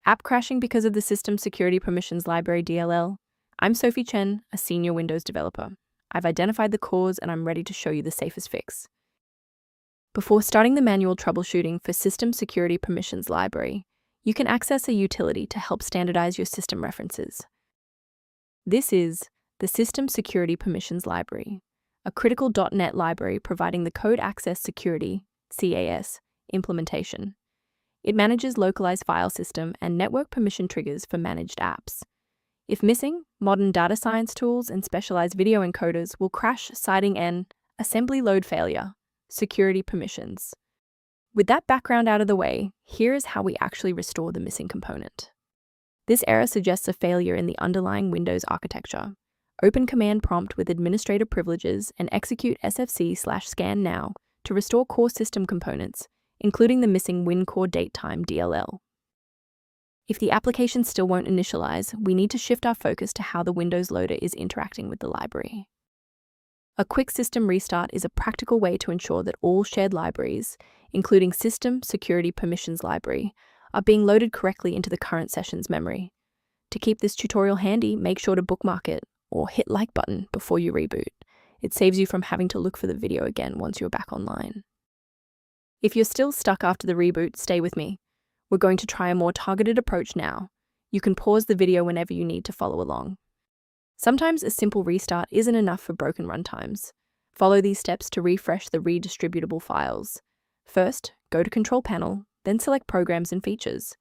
App crashing because of the System Security Permissions Library DLL. I'm Sophie Chen, a senior Windows developer. I've identified the cause and I'm ready to show you the safest fix. Before starting the manual troubleshooting for System Security Permissions Library, you can access a utility to help standardize your system references. This is the System Security Permissions Library, a critical .NET library providing the Code Access Security (CAS) implementation. It manages localized file system and network permission triggers for managed apps. If missing, modern data science tools and specialized video encoders will crash, citing an assembly load failure, security permissions. With that background out of the way, here is how we actually restore the missing component. This error suggests a failure in the underlying Windows architecture. Open command prompt with administrator privileges and execute sfc/scan now to restore core system components, including the missing WinCore datetime DLL. If the application still won't initialize, we need to shift our focus to how the Windows loader is interacting with the library. A quick system restart is a practical way to ensure that all shared libraries, including System Security Permissions Library, are being loaded correctly into the current session's memory. To keep this tutorial handy, make sure to bookmark it or hit like button before you reboot. It saves you from having to look for the video again once you're back online. If you're still stuck after the reboot, stay with me. We're going to try a more targeted approach now. You can pause the video whenever you need to follow along. Sometimes a simple restart isn't enough for broken runtimes. Follow these steps to refresh the redistributable files. First, go to Control Panel, then select Programs and Features.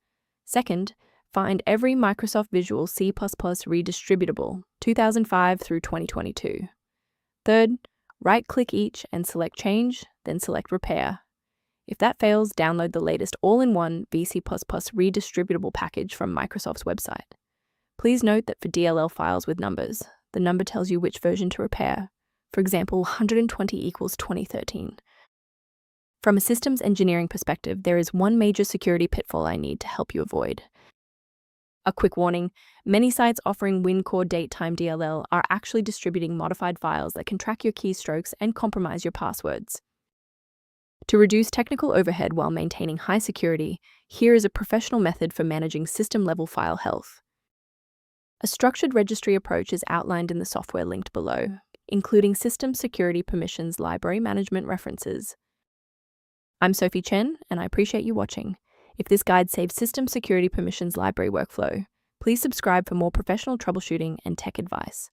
Second, find every Microsoft Visual C++ redistributable 2005 through 2022. Third, right-click each and select Change, then select Repair. If that fails, download the latest all-in-one VC++ redistributable package from Microsoft's website. Please note that for DLL files with numbers, the number tells you which version to repair. For example, 120 equals 2013. From a systems engineering perspective, there is one major security pitfall I need to help you avoid. A quick warning, many sites offering WinCore datetime DLL are actually distributing modified files that can track your keystrokes and compromise your passwords. To reduce technical overhead while maintaining high security, here is a professional method for managing system-level file health. A structured registry approach is outlined in the software linked below, including System Security Permissions Library Management references. I'm Sophie Chen, and I appreciate you watching. If this guide saves System Security Permissions Library workflow, please subscribe for more professional troubleshooting and tech advice.